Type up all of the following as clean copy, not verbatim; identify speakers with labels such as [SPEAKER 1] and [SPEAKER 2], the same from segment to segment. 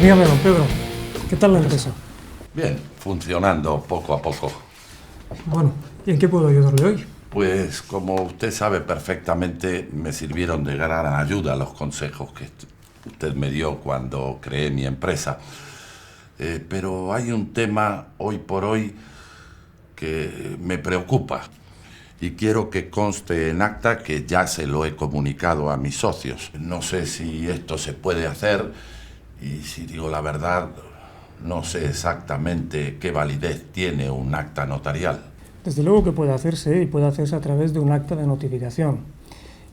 [SPEAKER 1] Dígame, don Pedro, ¿qué tal la empresa?
[SPEAKER 2] Bien, funcionando poco a poco.
[SPEAKER 1] Bueno, ¿y en qué puedo ayudarle hoy?
[SPEAKER 2] Pues como usted sabe perfectamente, me sirvieron de gran ayuda los consejos que usted me dio cuando creé mi empresa. Pero hay un tema hoy por hoy que me preocupa y quiero que conste en acta que ya se lo he comunicado a mis socios. No sé si esto se puede hacer y, si digo la verdad, no sé exactamente qué validez tiene un acta notarial.
[SPEAKER 1] Desde luego que puede hacerse y puede hacerse a través de un acta de notificación.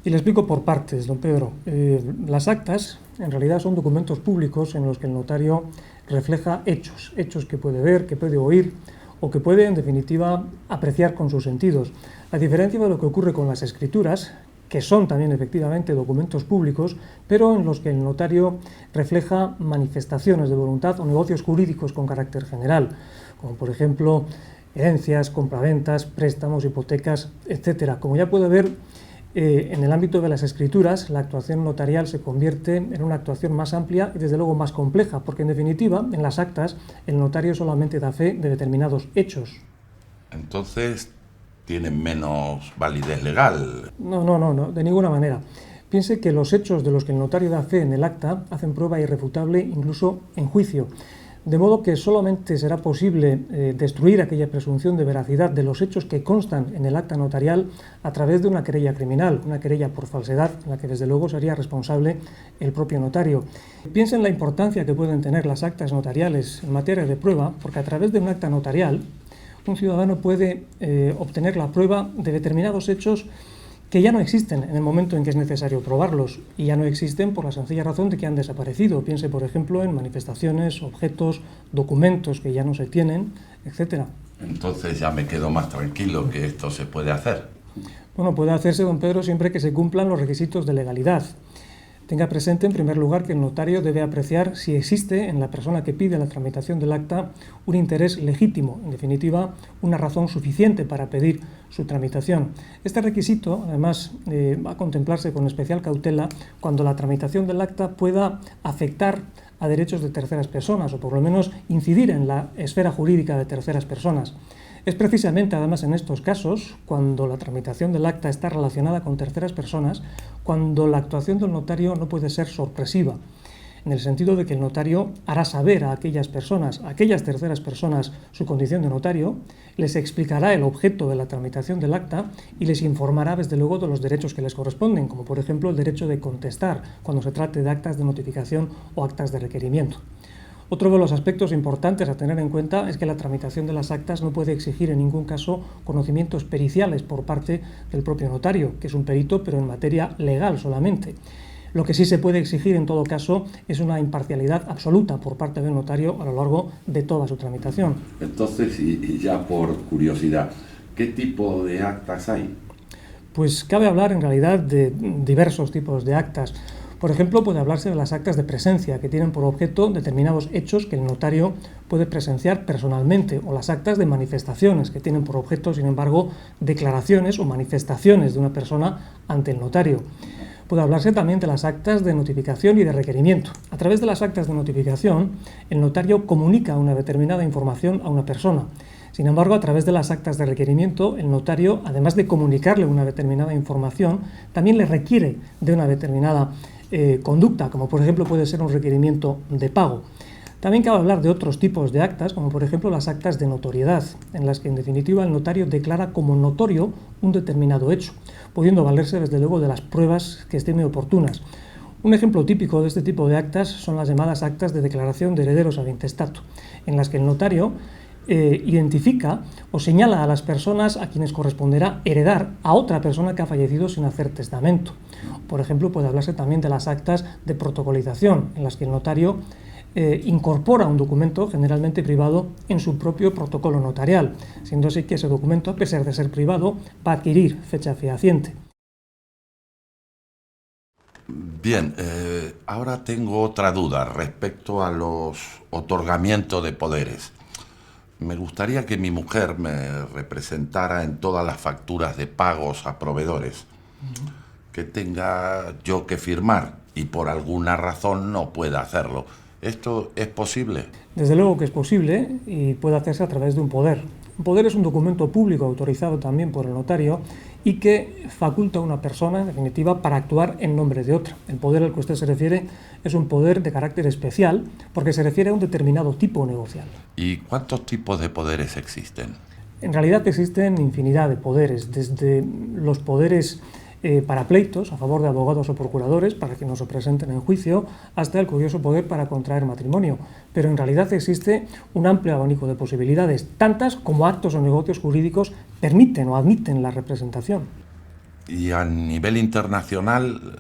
[SPEAKER 1] Y le explico por partes, don Pedro. Las actas en realidad son documentos públicos en los que el notario refleja hechos que puede ver, que puede oír o que puede, en definitiva, apreciar con sus sentidos. A diferencia de lo que ocurre con las escrituras, que son también efectivamente documentos públicos, pero en los que el notario refleja manifestaciones de voluntad o negocios jurídicos con carácter general, como por ejemplo herencias, compraventas, préstamos, hipotecas, etcétera. Como ya puede ver, en el ámbito de las escrituras, la actuación notarial se convierte en una actuación más amplia y desde luego más compleja, porque en definitiva, en las actas, el notario solamente da fe de determinados hechos.
[SPEAKER 2] Entonces, tienen menos validez legal.
[SPEAKER 1] No, de ninguna manera. Piense que los hechos de los que el notario da fe en el acta hacen prueba irrefutable incluso en juicio. De modo que solamente será posible destruir aquella presunción de veracidad de los hechos que constan en el acta notarial a través de una querella criminal, una querella por falsedad, en la que desde luego sería responsable el propio notario. Piensen en la importancia que pueden tener las actas notariales en materia de prueba, porque a través de un acta notarial un ciudadano puede obtener la prueba de determinados hechos que ya no existen en el momento en que es necesario probarlos, y ya no existen por la sencilla razón de que han desaparecido. Piense, por ejemplo, en manifestaciones, objetos, documentos que ya no se tienen, etc.
[SPEAKER 2] Entonces ya me quedo más tranquilo que esto se puede hacer.
[SPEAKER 1] Bueno, puede hacerse, don Pedro, siempre que se cumplan los requisitos de legalidad. Tenga presente, en primer lugar, que el notario debe apreciar si existe en la persona que pide la tramitación del acta un interés legítimo, en definitiva, una razón suficiente para pedir su tramitación. Este requisito, además, va a contemplarse con especial cautela cuando la tramitación del acta pueda afectar a derechos de terceras personas, o por lo menos incidir en la esfera jurídica de terceras personas. Es precisamente, además, en estos casos, cuando la tramitación del acta está relacionada con terceras personas, cuando la actuación del notario no puede ser sorpresiva, en el sentido de que el notario hará saber a aquellas personas, a aquellas terceras personas, su condición de notario, les explicará el objeto de la tramitación del acta y les informará, desde luego, de los derechos que les corresponden, como por ejemplo el derecho de contestar cuando se trate de actas de notificación o actas de requerimiento. Otro de los aspectos importantes a tener en cuenta es que la tramitación de las actas no puede exigir en ningún caso conocimientos periciales por parte del propio notario, que es un perito pero en materia legal solamente. Lo que sí se puede exigir en todo caso es una imparcialidad absoluta por parte del notario a lo largo de toda su tramitación.
[SPEAKER 2] Entonces, y ya por curiosidad, ¿qué tipo de actas hay?
[SPEAKER 1] Pues cabe hablar en realidad de diversos tipos de actas. Por ejemplo, puede hablarse de las actas de presencia, que tienen por objeto determinados hechos que el notario puede presenciar personalmente, o las actas de manifestaciones, que tienen por objeto, sin embargo, declaraciones o manifestaciones de una persona ante el notario. Puede hablarse también de las actas de notificación y de requerimiento. A través de las actas de notificación, el notario comunica una determinada información a una persona. Sin embargo, a través de las actas de requerimiento, el notario, además de comunicarle una determinada información, también le requiere de una determinada conducta, como por ejemplo puede ser un requerimiento de pago. También cabe hablar de otros tipos de actas, como por ejemplo las actas de notoriedad, en las que en definitiva el notario declara como notorio un determinado hecho, pudiendo valerse desde luego de las pruebas que estime oportunas. Un ejemplo típico de este tipo de actas son las llamadas actas de declaración de herederos ad intestato, en las que el notario identifica o señala a las personas a quienes corresponderá heredar a otra persona que ha fallecido sin hacer testamento. Por ejemplo, puede hablarse también de las actas de protocolización, en las que el notario incorpora un documento generalmente privado en su propio protocolo notarial, siendo así que ese documento, a pesar de ser privado, va a adquirir fecha fehaciente.
[SPEAKER 2] Bien, ahora tengo otra duda respecto a los otorgamientos de poderes. Me gustaría que mi mujer me representara en todas las facturas de pagos a proveedores que tenga yo que firmar y por alguna razón no pueda hacerlo. ¿Esto es posible?
[SPEAKER 1] Desde luego que es posible y puede hacerse a través de un poder. Un poder es un documento público autorizado también por el notario y que faculta a una persona, en definitiva, para actuar en nombre de otra. El poder al que usted se refiere es un poder de carácter especial porque se refiere a un determinado tipo negocial.
[SPEAKER 2] ¿Y cuántos tipos de poderes existen?
[SPEAKER 1] En realidad existen infinidad de poderes, desde los poderes para pleitos a favor de abogados o procuradores para que no se presenten en juicio, hasta el curioso poder para contraer matrimonio. Pero en realidad existe un amplio abanico de posibilidades, tantas como actos o negocios jurídicos permiten o admiten la representación.
[SPEAKER 2] ¿Y a nivel internacional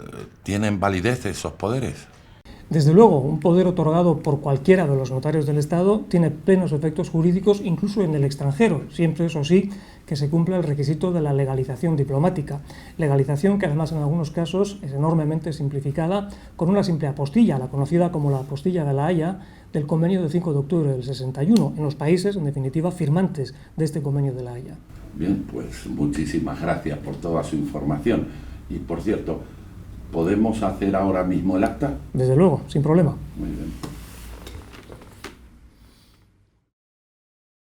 [SPEAKER 2] tienen validez esos poderes?
[SPEAKER 1] Desde luego, un poder otorgado por cualquiera de los notarios del Estado tiene plenos efectos jurídicos incluso en el extranjero, siempre eso sí que se cumpla el requisito de la legalización diplomática, legalización que además en algunos casos es enormemente simplificada con una simple apostilla, la conocida como la apostilla de La Haya del convenio de 5 de octubre del 61, en los países, en definitiva, firmantes de este convenio de La Haya.
[SPEAKER 2] Bien, pues muchísimas gracias por toda su información. Y por cierto, ¿podemos hacer ahora mismo el acta?
[SPEAKER 1] Desde luego, sin problema.
[SPEAKER 2] Muy bien.